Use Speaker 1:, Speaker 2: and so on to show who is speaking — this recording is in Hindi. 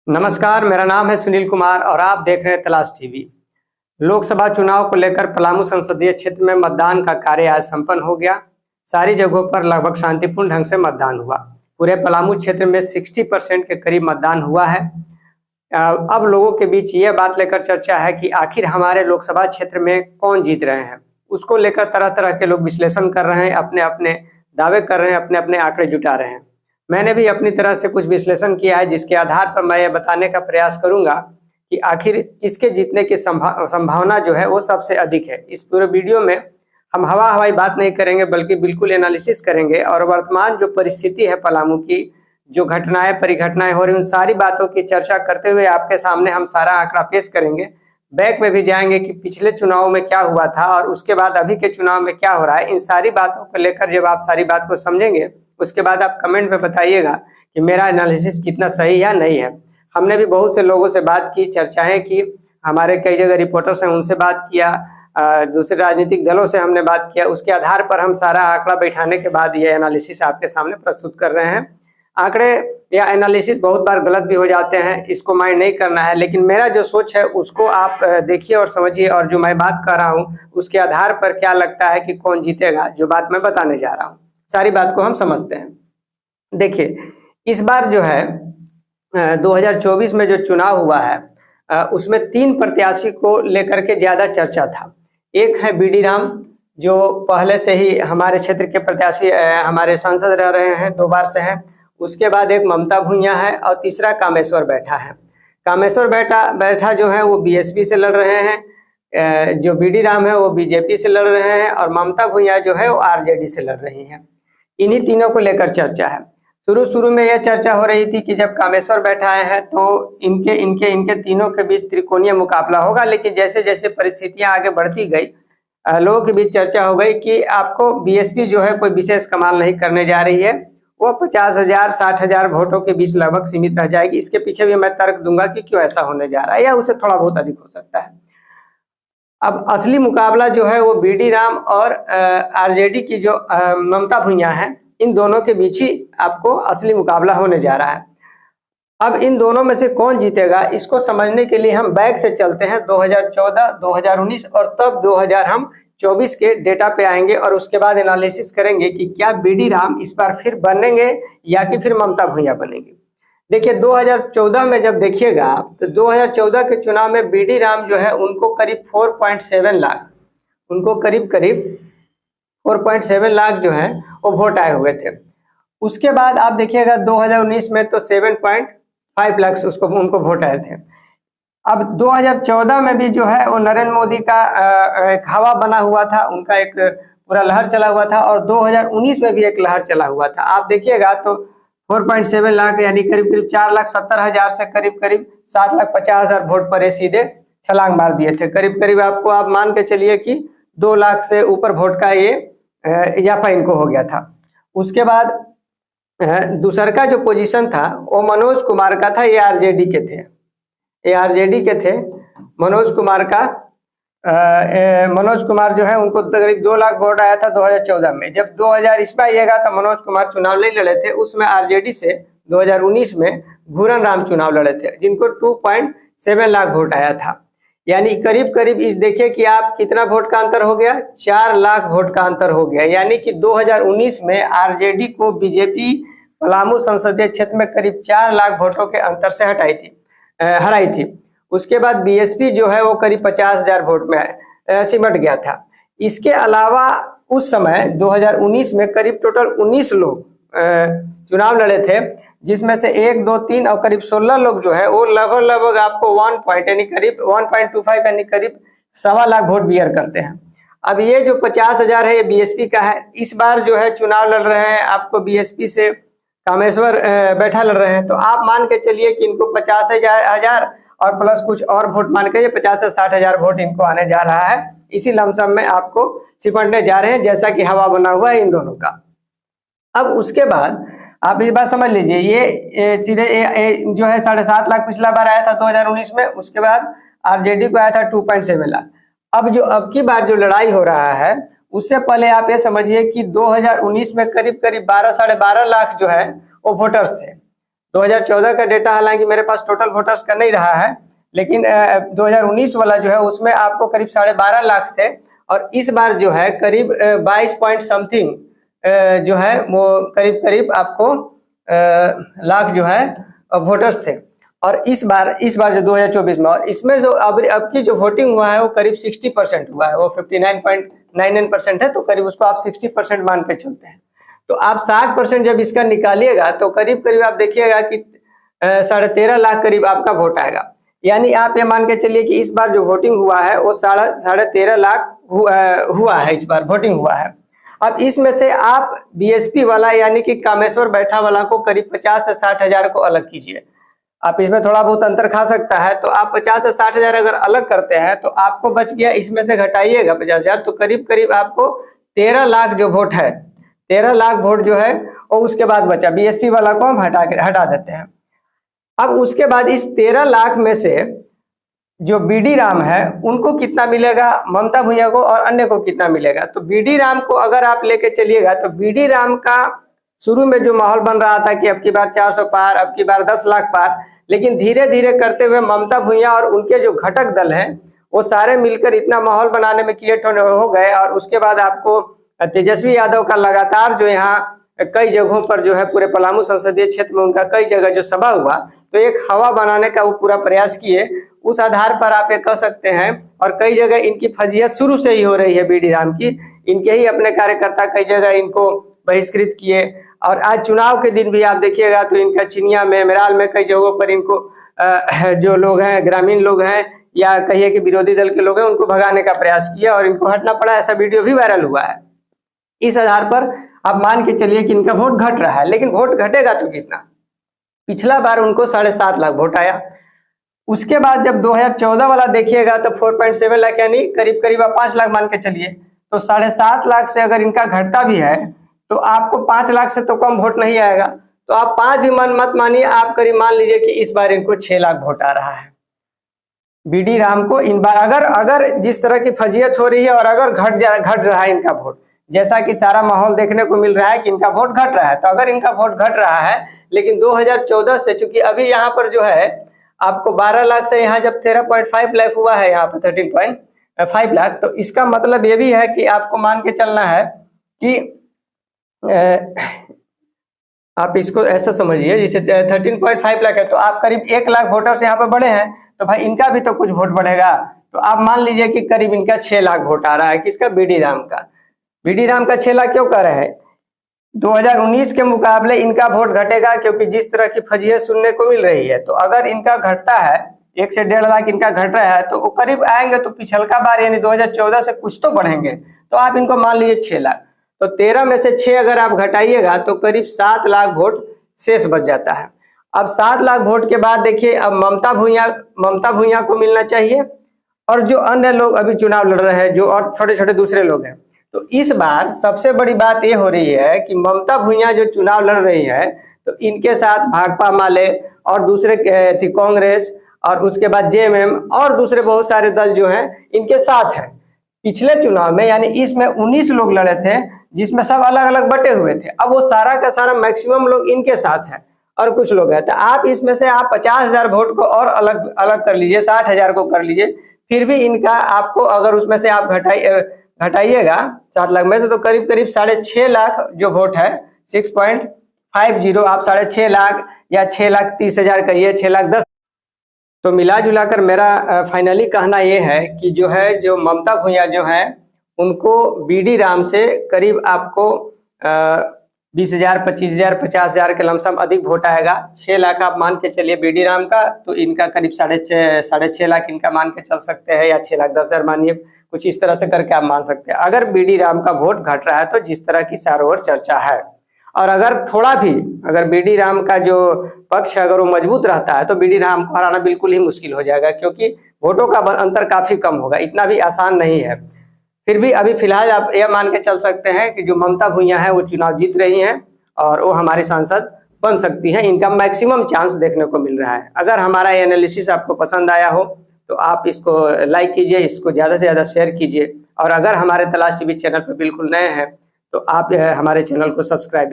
Speaker 1: नमस्कार, मेरा नाम है सुनील कुमार और आप देख रहे हैं तलाश टीवी। लोकसभा चुनाव को लेकर पलामू संसदीय क्षेत्र में मतदान का कार्य आज संपन्न हो गया। सारी जगहों पर लगभग शांतिपूर्ण ढंग से मतदान हुआ। पूरे पलामू क्षेत्र में 60% के करीब मतदान हुआ है। अब लोगों के बीच यह बात लेकर चर्चा है कि आखिर हमारे लोकसभा क्षेत्र में कौन जीत रहे हैं। उसको लेकर तरह तरह के लोग विश्लेषण कर रहे हैं, अपने अपने दावे कर रहे हैं, अपने अपने आंकड़े जुटा रहे हैं। मैंने भी अपनी तरह से कुछ विश्लेषण किया है, जिसके आधार पर मैं ये बताने का प्रयास करूंगा कि आखिर किसके जीतने की संभावना जो है वो सबसे अधिक है। इस पूरे वीडियो में हम हवाई बात नहीं करेंगे, बल्कि बिल्कुल एनालिसिस करेंगे और वर्तमान जो परिस्थिति है पलामू की, जो घटनाएं परिघटनाएं हो रही, उन सारी बातों की चर्चा करते हुए आपके सामने हम सारा आंकड़ा पेश करेंगे। बैक में भी जाएंगे कि पिछले चुनाव में क्या हुआ था और उसके बाद अभी के चुनाव में क्या हो रहा है। इन सारी बातों को लेकर जब आप सारी बात को समझेंगे, उसके बाद आप कमेंट में बताइएगा कि मेरा एनालिसिस कितना सही या नहीं है। हमने भी बहुत से लोगों से बात की, चर्चाएं की, हमारे कई जगह रिपोर्टर्स हैं उनसे बात किया, दूसरे राजनीतिक दलों से हमने बात किया। उसके आधार पर हम सारा आंकड़ा बैठाने के बाद ये एनालिसिस आपके सामने प्रस्तुत कर रहे हैं। आंकड़े या एनालिसिस बहुत बार गलत भी हो जाते हैं, इसको माइंड नहीं करना है, लेकिन मेरा जो सोच है उसको आप देखिए और समझिए, और जो मैं बात कर रहा हूँ उसके आधार पर क्या लगता है कि कौन जीतेगा, जो बात मैं बताने जा रहा हूँ, सारी बात को हम समझते हैं। देखिए, इस बार जो है 2024 में जो चुनाव हुआ है उसमें 3 प्रत्याशी को लेकर के ज्यादा चर्चा था। एक है बीडी राम, जो पहले से ही हमारे क्षेत्र के प्रत्याशी हमारे सांसद रह रहे हैं, 2 बार से हैं। उसके बाद एक ममता भुइयां है और तीसरा कामेश्वर बैठा है। कामेश्वर बैठा जो है वो बीएसपी से लड़ रहे हैं, जो बीडी राम है वो बीजेपी से लड़ रहे हैं और ममता भुइयां जो है वो आरजेडी से लड़ रही हैं। इन्हीं तीनों को लेकर चर्चा है। शुरू में यह चर्चा हो रही थी कि जब कामेश्वर बैठा आए हैं तो इनके तीनों के बीच त्रिकोणीय मुकाबला होगा, लेकिन जैसे जैसे परिस्थितियां आगे बढ़ती गई, लोगों के बीच चर्चा हो गई कि आपको बीएसपी जो है कोई विशेष कमाल नहीं करने जा रही है, वो 50,000 60,000 वोटों के बीच लगभग सीमित रह जाएगी। इसके पीछे भी मैं तर्क दूंगा कि क्यों ऐसा होने जा रहा है, या उससे थोड़ा बहुत अधिक हो सकता है। अब असली मुकाबला जो है वो बीडी राम और आरजेडी की जो ममता भुइयां है, इन दोनों के बीच ही आपको असली मुकाबला होने जा रहा है। अब इन दोनों में से कौन जीतेगा, इसको समझने के लिए हम बैक से चलते हैं 2014, 2019 और तब 2024 के डेटा पे आएंगे और उसके बाद एनालिसिस करेंगे कि क्या बीडी राम इस बार फिर बनेंगे या कि फिर ममता भुइयां बनेंगे। देखिए, 2014 में जब देखिएगा तो 2014 के चुनाव में बीडी राम जो है उनको करीब 4.7 लाख, उनको करीब 4.7 लाख जो है वो वोट आए हुए थे। उसके बाद आप देखिएगा 2019 में तो 7.5 लाख उनको वोट आए थे। अब 2014 में भी जो है वो नरेंद्र मोदी का एक हवा बना हुआ था, उनका एक पूरा लहर चला हुआ था, और 2019 में भी एक लहर चला हुआ था। आप देखिएगा तो 4.7 लाख यानी करीब 4,70,000 से करीब 7,50,000 वोट पर सीधे छलांग मार दिए थे। करीब आपको आप मान के चलिए कि 2 लाख से ऊपर वोट का ये इजाफा इनको हो गया था। उसके बाद दूसर का जो पोजीशन था वो मनोज कुमार का था, ये आरजेडी के थे, मनोज कुमार जो है उनको करीब 2 लाख वोट आया था 2014 में। जब 2000 इसमें आइएगा तो मनोज कुमार चुनाव नहीं लड़े थे, उसमें आरजेडी से 2019 में घूरन राम चुनाव लड़े थे, जिनको 2.7 लाख वोट आया था। यानी करीब इस देखिए कि आप कितना वोट का अंतर हो गया, 4 लाख वोट का अंतर हो गया। यानी कि 2019 में आरजेडी को बीजेपी पलामू संसदीय क्षेत्र में करीब 4 लाख वोटों के अंतर से हराई थी। उसके बाद बीएसपी जो है वो करीब 50,000 वोट में सिमट गया था। इसके अलावा उस समय 2019 में करीब टोटल 19 लोग चुनाव लड़े थे, जिसमें से 1, 2, 3 और करीब 16 लोग जो है वो लगभग आपको 1.25 यानी करीब 1.25 लाख वोट बियर करते हैं। अब ये जो 50,000 है ये बीएसपी का है। इस बार जो है चुनाव लड़ रहे हैं आपको बीएसपी से कामेश्वर बैठा लड़ रहे हैं, तो आप मान के चलिए कि इनको 50,000 और प्लस कुछ और वोट मान के 50 से 60,000 वोट इनको आने जा रहा है। इसी लमसम में आपको सिमटने जा रहे हैं, जैसा कि हवा बना हुआ है इन दोनों का। अब उसके बाद आप इस बात समझ लीजिए, ये सीधे जो है 7.5 लाख पिछला बार आया था 2019 में। उसके बाद आरजेडी को आया था 2.7 लाख। अब की बार जो लड़ाई हो रहा है उससे पहले आप ये समझिए कि 2019 में करीब 12 साढ़े 12 लाख जो है वो वोटर्स थे, 2014 का डेटा हालांकि मेरे पास टोटल वोटर्स का नहीं रहा है, लेकिन 2019 वाला जो है उसमें आपको करीब 12.5 लाख थे, और इस बार जो है करीब 22 पॉइंट समथिंग जो है वो करीब करीब आपको लाख जो है वोटर्स थे। और इस बार जो 2024 में, और इसमें जो अब की जो वोटिंग हुआ है वो करीब 60% हुआ है, वो 59.99% है, तो करीब उसको आप 60% मान के चलते हैं। तो आप 60% जब इसका निकालिएगा तो करीब करीब आप देखिएगा कि 13.5 लाख करीब आपका वोट आएगा। यानी आप ये मान के चलिए कि इस बार जो वोटिंग हुआ है वो 13.5 लाख हुआ है, इस बार वोटिंग हुआ है। अब इसमें से आप बीएसपी वाला यानी कि कामेश्वर बैठा वाला को करीब 50 से 60 हजार को अलग कीजिए। आप इसमें थोड़ा बहुत अंतर खा सकता है, तो आप 50 से 60 हजार अगर अलग करते हैं तो आपको बच गया, इसमें से घटाइएगा 50 हजार, तो करीब करीब आपको 13 लाख जो वोट है, 13 लाख वोट जो है वो उसके बाद बचा। बीएसपी वाला को हम हटा देते हैं। अब उसके बाद इस 13 लाख में से जो बीडी राम है उनको कितना मिलेगा, ममता भुइयां को और अन्य को कितना मिलेगा। तो बीडी राम को अगर आप लेके चलिएगा तो बीडी राम का शुरू में जो माहौल बन रहा था कि अब की बार 400 पार, अब की बार 10 लाख पार, लेकिन धीरे धीरे करते हुए ममता भुइयां और उनके जो घटक दल हैं वो सारे मिलकर इतना माहौल बनाने में क्रिएट हो गए। और उसके बाद आपको तेजस्वी यादव का लगातार जो यहाँ कई जगहों पर जो है पूरे पलामू संसदीय क्षेत्र में उनका कई जगह जो सभा हुआ, तो एक हवा बनाने का वो पूरा प्रयास किए। उस आधार पर आप ये कह सकते हैं, और कई जगह इनकी फजीहत शुरू से ही हो रही है बीडी राम की, इनके ही अपने कार्यकर्ता कई जगह इनको बहिष्कृत किए। और आज चुनाव के दिन भी आप देखिएगा तो इनका चिनिया में, मेराल में कई जगहों पर इनको जो लोग हैं, ग्रामीण लोग हैं या कहिए कि विरोधी दल के लोग हैं, उनको भगाने का प्रयास किया और इनको हटना पड़ा। ऐसा वीडियो भी वायरल हुआ है। इस आधार पर आप मान के चलिए कि इनका वोट घट रहा है, लेकिन वोट घटेगा तो कितना। पिछला बार उनको 7.5 लाख वोट आया। उसके बाद जब 2014 वाला देखिएगा तो 4.7 लाख, यानी करीब करीब आप 5 लाख मान के चलिए। तो 7.5 लाख से अगर इनका घटता भी है तो आपको 5 लाख से तो कम वोट नहीं आएगा। तो आप 5 भी मत मानिए, आप करीब मान लीजिए कि इस बार इनको 6 लाख वोट आ रहा है। बीडी राम को इन बार अगर जिस तरह की फजीयत हो रही है और अगर घट रहा है इनका वोट, जैसा कि सारा माहौल देखने को मिल रहा है कि इनका वोट घट रहा है, तो अगर इनका वोट घट रहा है, लेकिन 2014 से, चूंकि अभी यहाँ पर जो है आपको 12 लाख से यहाँ जब 13.5 लाख हुआ है, यहाँ पर 13.5 लाख, तो इसका मतलब ये भी है कि आपको मान के चलना है कि आप इसको ऐसा समझिए, जैसे 13.5 लाख है तो आप करीब 1 लाख वोटर से यहाँ पर बढ़े हैं, तो भाई इनका भी तो कुछ वोट बढ़ेगा। तो आप मान लीजिए कि करीब इनका 6 लाख वोट आ रहा है, किसका, बीडी राम का। बीडी राम का 6 लाख क्यों कर रहे हैं? 2019 के मुकाबले इनका वोट घटेगा, क्योंकि जिस तरह की फजीहत सुनने को मिल रही है, तो अगर इनका घटता है 1 से 1.5 लाख इनका घट रहा है, तो वो करीब आएंगे तो पिछलका बार यानी 2014 से कुछ तो बढ़ेंगे। तो आप इनको मान लीजिए 6 लाख, तो 13 में से 6 अगर आप घटाइएगा तो करीब 7 लाख वोट शेष बच जाता है। अब 7 लाख वोट के बाद देखिए, अब ममता भुइयां को मिलना चाहिए, और जो अन्य लोग अभी चुनाव लड़ रहे हैं, जो और छोटे छोटे दूसरे लोग हैं। तो इस बार सबसे बड़ी बात ये हो रही है कि ममता भुइयां जो चुनाव लड़ रही है, तो इनके साथ भाकपा माले और दूसरे कांग्रेस और उसके बाद जेएमएम और दूसरे बहुत सारे दल जो हैं इनके साथ हैं। पिछले चुनाव में यानी इसमें 19 लोग लड़े थे, जिसमें सब अलग अलग बटे हुए थे। अब वो सारा का सारा मैक्सिमम लोग इनके साथ है और कुछ लोग हैं। तो आप इसमें से आप 50,000 वोट को और अलग अलग कर लीजिए, 60,000 को कर लीजिए, फिर भी इनका आपको अगर उसमें से आप घटाइएगा 7 लाख में, तो करीब करीब 6.5 लाख जो वोट है, 6.50, आप 6.5 लाख या 6,30,000 कहिए, 6,10,000। तो मिला जुला कर मेरा फाइनली कहना ये है कि जो ममता भुइयां जो है उनको बीडी राम से करीब आपको 20,000, 25,000, 50,000 के लमसम अधिक वोट आएगा। 6 लाख आप मान के चलिए बीडी राम का, तो इनका करीब 6.5 लाख इनका मान के चल सकते हैं, या 6,10,000 मानिए, कुछ इस तरह से करके आप मान सकते हैं। अगर बीडी राम का वोट घट रहा है तो जिस तरह की चारों ओर चर्चा है, और अगर थोड़ा भी अगर बीडी राम का जो पक्ष अगर वो मजबूत रहता है तो बीडी राम को हराना बिल्कुल ही मुश्किल हो जाएगा, क्योंकि वोटों का अंतर काफी कम होगा, इतना भी आसान नहीं है। फिर भी अभी फिलहाल आप यह मान के चल सकते हैं कि जो ममता भुइयां है वो चुनाव जीत रही हैं और वो हमारी सांसद बन सकती हैं, इनका मैक्सिमम चांस देखने को मिल रहा है। अगर हमारा ये एनालिसिस आपको पसंद आया हो तो आप इसको लाइक कीजिए, इसको ज़्यादा से ज़्यादा शेयर कीजिए, और अगर हमारे तलाश टीवी चैनल पर बिल्कुल नए हैं तो आप हमारे चैनल को सब्सक्राइब